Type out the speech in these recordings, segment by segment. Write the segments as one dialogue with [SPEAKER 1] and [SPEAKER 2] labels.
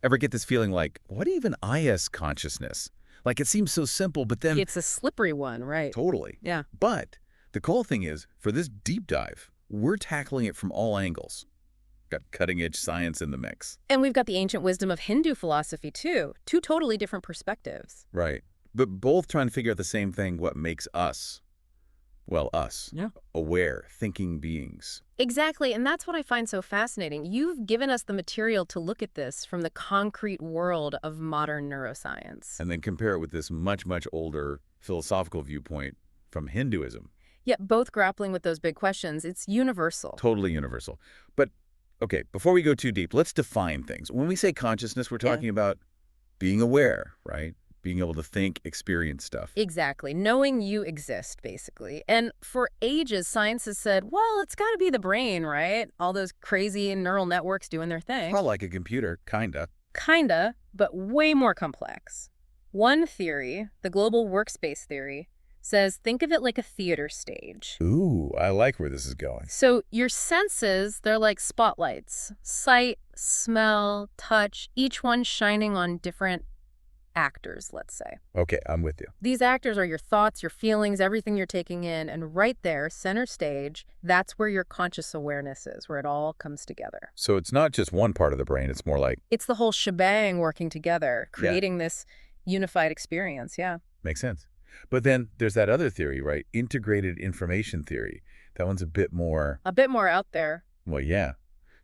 [SPEAKER 1] Ever get this feeling like, what even is consciousness? Like it seems so simple, but then...
[SPEAKER 2] It's a slippery one, right?
[SPEAKER 1] Totally.
[SPEAKER 2] Yeah.
[SPEAKER 1] But the cool thing is, for this deep dive, we're tackling it from all angles. Got cutting-edge science in the mix.
[SPEAKER 2] And we've got the ancient wisdom of Hindu philosophy, too. Two totally different perspectives.
[SPEAKER 1] Right. But both trying to figure out the same thing, what makes us, well, us,
[SPEAKER 2] Yeah.
[SPEAKER 1] aware, thinking beings.
[SPEAKER 2] Exactly, and that's what I find so fascinating. You've given us the material to look at this from the concrete world of modern neuroscience.
[SPEAKER 1] And then compare it with this much, much older philosophical viewpoint from Hinduism.
[SPEAKER 2] Yet both grappling with those big questions. It's universal.
[SPEAKER 1] Totally universal. But, okay, before we go too deep, let's define things. When we say consciousness, we're talking about being aware, right? Being able to think, experience stuff.
[SPEAKER 2] Exactly. Knowing you exist, basically. And for ages, science has said, well, it's got to be the brain, right? All those crazy neural networks doing their thing.
[SPEAKER 1] Well, like a computer, kinda.
[SPEAKER 2] Kinda, but way more complex. One theory, the global workspace theory, says think of it like a theater stage.
[SPEAKER 1] Ooh, I like where this is going.
[SPEAKER 2] So your senses, they're like spotlights. Sight, smell, touch, each one shining on different actors, let's say.
[SPEAKER 1] Okay, I'm with you.
[SPEAKER 2] These actors are your thoughts, your feelings, everything you're taking in, and right there, center stage, that's where your conscious awareness is, where it all comes together.
[SPEAKER 1] So it's not just one part of the brain, it's more like...
[SPEAKER 2] It's the whole shebang working together, creating this unified experience, yeah.
[SPEAKER 1] Makes sense. But then there's that other theory, right? Integrated information theory. That one's a bit more...
[SPEAKER 2] A bit more out there.
[SPEAKER 1] Well, yeah.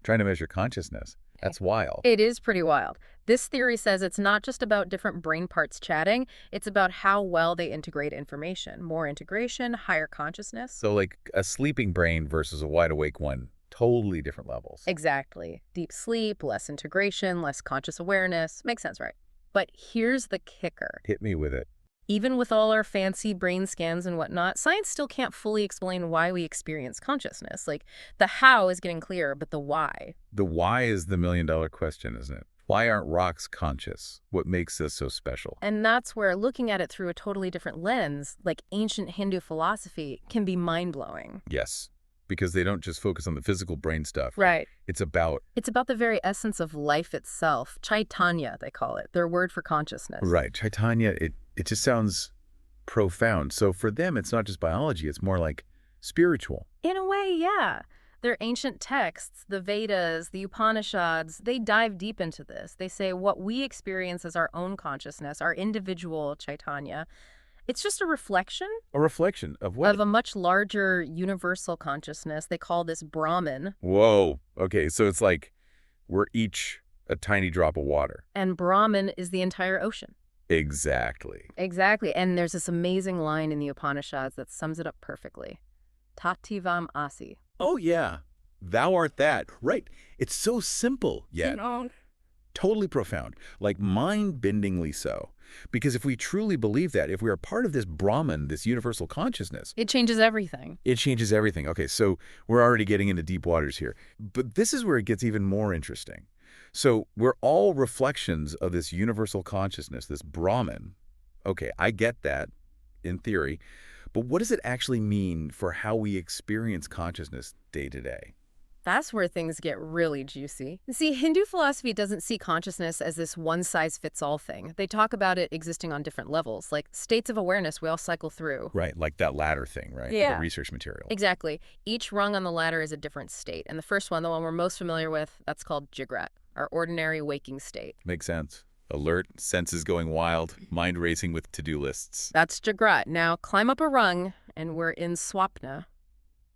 [SPEAKER 1] Trying to measure consciousness. That's wild.
[SPEAKER 2] It is pretty wild. This theory says it's not just about different brain parts chatting, it's about how well they integrate information. More integration, higher consciousness.
[SPEAKER 1] So like a sleeping brain versus a wide awake one, totally different levels.
[SPEAKER 2] Exactly. Deep sleep, less integration, less conscious awareness. Makes sense, right? But here's the kicker.
[SPEAKER 1] Hit me with it.
[SPEAKER 2] Even with all our fancy brain scans and whatnot, science still can't fully explain why we experience consciousness. Like, the how is getting clearer, but the why.
[SPEAKER 1] The why is the million-dollar question, isn't it? Why aren't rocks conscious? What makes us so special?
[SPEAKER 2] And that's where looking at it through a totally different lens, like ancient Hindu philosophy, can be mind-blowing.
[SPEAKER 1] Yes, because they don't just focus on the physical brain stuff.
[SPEAKER 2] Right.
[SPEAKER 1] It's about
[SPEAKER 2] the very essence of life itself. Chaitanya, they call it, their word for consciousness.
[SPEAKER 1] Right. Chaitanya, it just sounds profound. So for them, it's not just biology. It's more like spiritual.
[SPEAKER 2] In a way, yeah. Their ancient texts, the Vedas, the Upanishads, they dive deep into this. They say what we experience as our own consciousness, our individual Chaitanya, it's just a reflection.
[SPEAKER 1] A reflection of what?
[SPEAKER 2] Of a much larger universal consciousness. They call this Brahman.
[SPEAKER 1] Whoa. Okay, so it's like we're each a tiny drop of water.
[SPEAKER 2] And Brahman is the entire ocean.
[SPEAKER 1] Exactly.
[SPEAKER 2] Exactly. And there's this amazing line in the Upanishads that sums it up perfectly. Tativam asi.
[SPEAKER 1] Oh, yeah. Thou art that. Right. It's so simple, yet totally profound, like mind-bendingly so. Because if we truly believe that, if we are part of this Brahman, this universal consciousness...
[SPEAKER 2] It changes everything.
[SPEAKER 1] It changes everything. Okay, so we're already getting into deep waters here. But this is where it gets even more interesting. So we're all reflections of this universal consciousness, this Brahman. Okay, I get that in theory. But what does it actually mean for how we experience consciousness day to day?
[SPEAKER 2] That's where things get really juicy. See, Hindu philosophy doesn't see consciousness as this one-size-fits-all thing. They talk about it existing on different levels, like states of awareness we all cycle through.
[SPEAKER 1] Right, like that ladder thing, right?
[SPEAKER 2] Yeah.
[SPEAKER 1] The research material.
[SPEAKER 2] Exactly. Each rung on the ladder is a different state. And the first one, the one we're most familiar with, that's called Jagrat, our ordinary waking state.
[SPEAKER 1] Makes sense. Alert, senses going wild, mind racing with to-do lists.
[SPEAKER 2] That's Jagrat. Now climb up a rung, and we're in Swapna,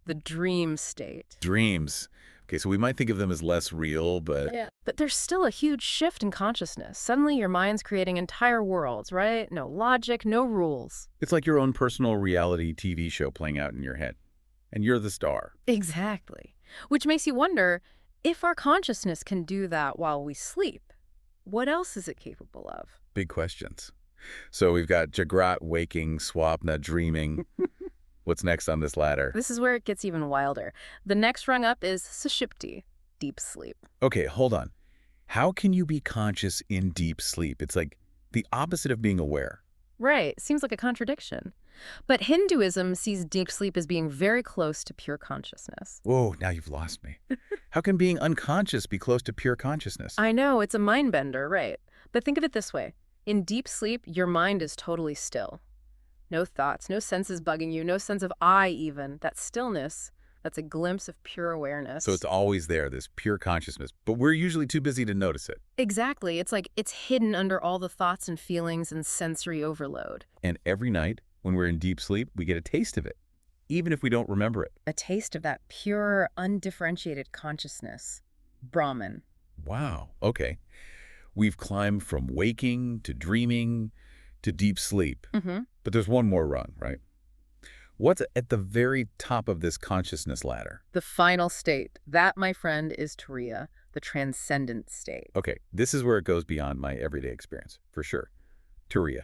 [SPEAKER 2] the dream state.
[SPEAKER 1] Dreams. Okay, so we might think of them as less real, but...
[SPEAKER 2] Yeah. But there's still a huge shift in consciousness. Suddenly your mind's creating entire worlds, right? No logic, no rules.
[SPEAKER 1] It's like your own personal reality TV show playing out in your head. And you're the star.
[SPEAKER 2] Exactly. Which makes you wonder, if our consciousness can do that while we sleep, what else is it capable of?
[SPEAKER 1] Big questions. So we've got Jagrat, waking, Swapna, dreaming. What's next on this ladder?
[SPEAKER 2] This is where it gets even wilder. The next rung up is Sushupti, deep sleep.
[SPEAKER 1] Okay, hold on. How can you be conscious in deep sleep? It's like the opposite of being aware.
[SPEAKER 2] Right. Seems like a contradiction. But Hinduism sees deep sleep as being very close to pure consciousness.
[SPEAKER 1] Whoa, now you've lost me. How can being unconscious be close to pure consciousness?
[SPEAKER 2] I know, it's a mind bender, right? But think of it this way. In deep sleep, your mind is totally still. No thoughts, no senses bugging you, no sense of I even. That stillness, that's a glimpse of pure
[SPEAKER 1] So
[SPEAKER 2] awareness.
[SPEAKER 1] it's always there, this pure consciousness, but we're usually too busy to notice it.
[SPEAKER 2] Exactly. It's like it's hidden under all the thoughts and feelings and sensory overload.
[SPEAKER 1] And every night, when we're in deep sleep, we get a taste of it, even if we don't remember it.
[SPEAKER 2] A taste of that pure, undifferentiated consciousness. Brahman.
[SPEAKER 1] Wow, okay. We've climbed from waking to dreaming to deep sleep.
[SPEAKER 2] Mm-hmm.
[SPEAKER 1] But there's one more rung, right? What's at the very top of this consciousness ladder?
[SPEAKER 2] The final state. That, my friend, is Turiya, the transcendent state.
[SPEAKER 1] Okay, this is where it goes beyond my everyday experience, for sure. Turiya.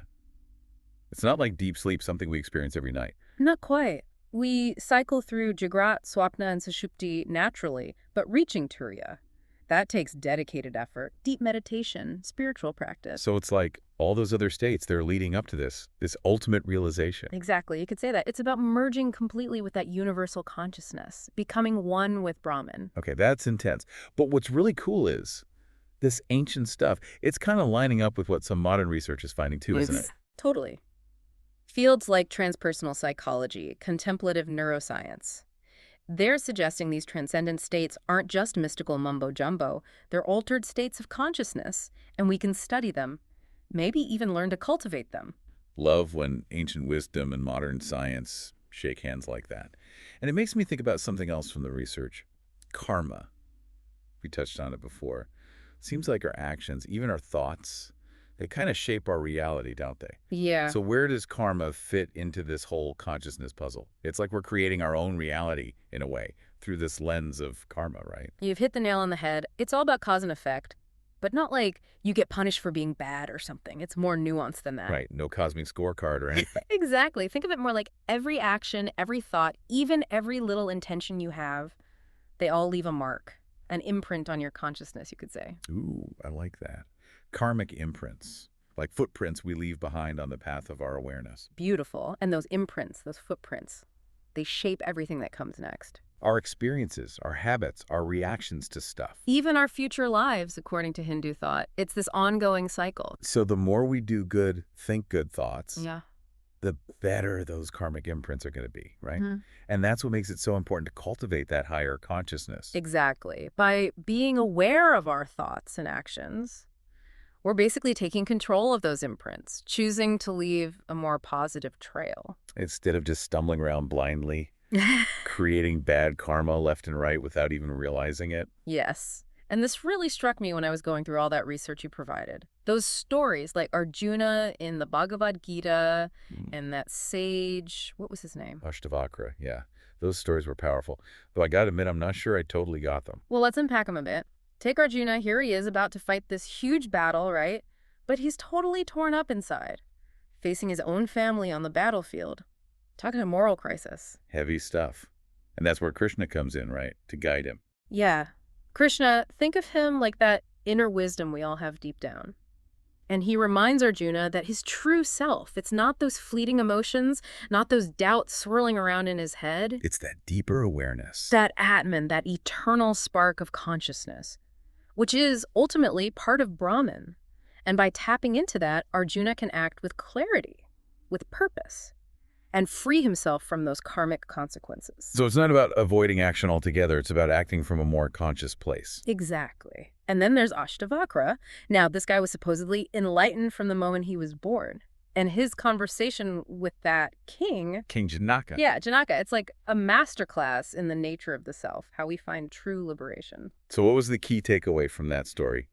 [SPEAKER 1] It's not like deep sleep, something we experience every night.
[SPEAKER 2] Not quite. We cycle through Jagrat, Swapna, and Sushupti naturally, but reaching Turiya, that takes dedicated effort, deep meditation, spiritual practice.
[SPEAKER 1] So it's like all those other states, they're leading up to this ultimate realization.
[SPEAKER 2] Exactly. You could say that. It's about merging completely with that universal consciousness, becoming one with Brahman.
[SPEAKER 1] Okay, that's intense. But what's really cool is this ancient stuff, it's kind of lining up with what some modern research is finding too, isn't it?
[SPEAKER 2] Totally. Fields like transpersonal psychology, contemplative neuroscience, they're suggesting these transcendent states aren't just mystical mumbo-jumbo. They're altered states of consciousness, and we can study them, maybe even learn to cultivate them.
[SPEAKER 1] Love when ancient wisdom and modern science shake hands like that. And it makes me think about something else from the research. Karma. We touched on it before. Seems like our actions, even our thoughts, they kind of shape our reality, don't they?
[SPEAKER 2] Yeah.
[SPEAKER 1] So where does karma fit into this whole consciousness puzzle? It's like we're creating our own reality, in a way, through this lens of karma, right?
[SPEAKER 2] You've hit the nail on the head. It's all about cause and effect, but not like you get punished for being bad or something. It's more nuanced than that.
[SPEAKER 1] Right, no cosmic scorecard or anything.
[SPEAKER 2] Exactly. Think of it more like every action, every thought, even every little intention you have, they all leave a mark, an imprint on your consciousness, you could say.
[SPEAKER 1] Ooh, I like that. Karmic imprints, like footprints we leave behind on the path of our awareness.
[SPEAKER 2] Beautiful. And those imprints, those footprints, they shape everything that comes next.
[SPEAKER 1] Our experiences, our habits, our reactions to stuff.
[SPEAKER 2] Even our future lives, according to Hindu thought. It's this ongoing cycle.
[SPEAKER 1] So the more we do good, think good thoughts,
[SPEAKER 2] Yeah.
[SPEAKER 1] the better those karmic imprints are going to be, right?
[SPEAKER 2] Mhm.
[SPEAKER 1] And that's what makes it so important to cultivate that higher consciousness.
[SPEAKER 2] Exactly. By being aware of our thoughts and actions, we're basically taking control of those imprints, choosing to leave a more positive trail.
[SPEAKER 1] Instead of just stumbling around blindly, creating bad karma left and right without even realizing it.
[SPEAKER 2] Yes. And this really struck me when I was going through all that research you provided. Those stories like Arjuna in the Bhagavad Gita and that sage, what was his name?
[SPEAKER 1] Ashtavakra, yeah. Those stories were powerful. Though I gotta admit, I'm not sure I totally got them.
[SPEAKER 2] Well, let's unpack him a bit. Take Arjuna, here he is about to fight this huge battle, right? But he's totally torn up inside, facing his own family on the battlefield. Talking a moral crisis.
[SPEAKER 1] Heavy stuff. And that's where Krishna comes in, right? To guide him.
[SPEAKER 2] Yeah. Krishna, think of him like that inner wisdom we all have deep down. And he reminds Arjuna that his true self, it's not those fleeting emotions, not those doubts swirling around in his head.
[SPEAKER 1] It's that deeper awareness.
[SPEAKER 2] That Atman, that eternal spark of consciousness, which is ultimately part of Brahman. And by tapping into that, Arjuna can act with clarity, with purpose, and free himself from those karmic consequences.
[SPEAKER 1] So it's not about avoiding action altogether. It's about acting from a more conscious place.
[SPEAKER 2] Exactly. And then there's Ashtavakra. Now, this guy was supposedly enlightened from the moment he was born. And his conversation with that king...
[SPEAKER 1] King Janaka.
[SPEAKER 2] Yeah, Janaka. It's like a masterclass in the nature of the self, how we find true liberation.
[SPEAKER 1] So what was the key takeaway from that story?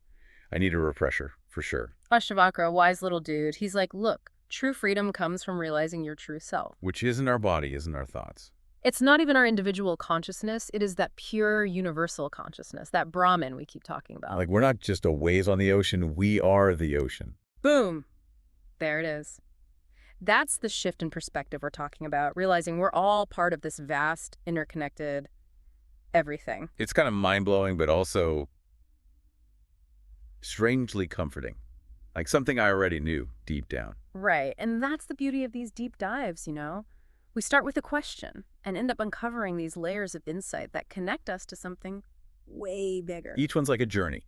[SPEAKER 1] I need a refresher, for sure.
[SPEAKER 2] Ashtavakra, a wise little dude, he's like, look, true freedom comes from realizing your true self.
[SPEAKER 1] Which isn't our body, isn't our thoughts.
[SPEAKER 2] It's not even our individual consciousness. It is that pure universal consciousness, that Brahman we keep talking about.
[SPEAKER 1] Like, we're not just a waves on the ocean. We are the ocean.
[SPEAKER 2] Boom. There it is. That's the shift in perspective we're talking about, realizing we're all part of this vast, interconnected everything.
[SPEAKER 1] It's kind of mind-blowing, but also strangely comforting. Like something I already knew deep down.
[SPEAKER 2] Right, and that's the beauty of these deep dives. We start with a question and end up uncovering these layers of insight that connect us to something way bigger.
[SPEAKER 1] Each one's like a journey.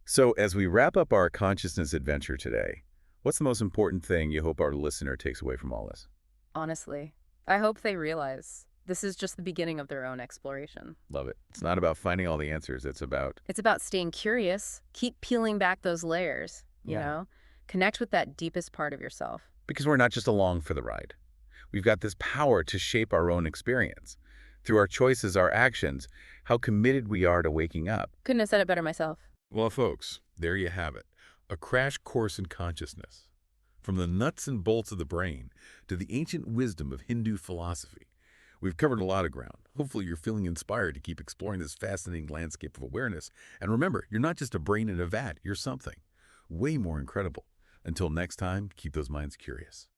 [SPEAKER 1] So as we wrap up our consciousness adventure today, what's the most important thing you hope our listener takes away from all this?
[SPEAKER 2] Honestly, I hope they realize this is just the beginning of their own exploration.
[SPEAKER 1] Love it. It's not about finding all the answers. It's about,
[SPEAKER 2] It's about staying curious, keep peeling back those layers, you
[SPEAKER 1] yeah,
[SPEAKER 2] know? Connect with that deepest part of yourself.
[SPEAKER 1] because we're not just along for the ride. We've got this power to shape our own experience. Through our choices, our actions, how committed we are to waking up.
[SPEAKER 2] Couldn't have said it better myself.
[SPEAKER 3] Well, folks, there you have it. A crash course in consciousness. From the nuts and bolts of the brain to the ancient wisdom of Hindu philosophy. We've covered a lot of ground. Hopefully you're feeling inspired to keep exploring this fascinating landscape of awareness. And remember, you're not just a brain in a vat, you're something way more incredible. Until next time, keep those minds curious.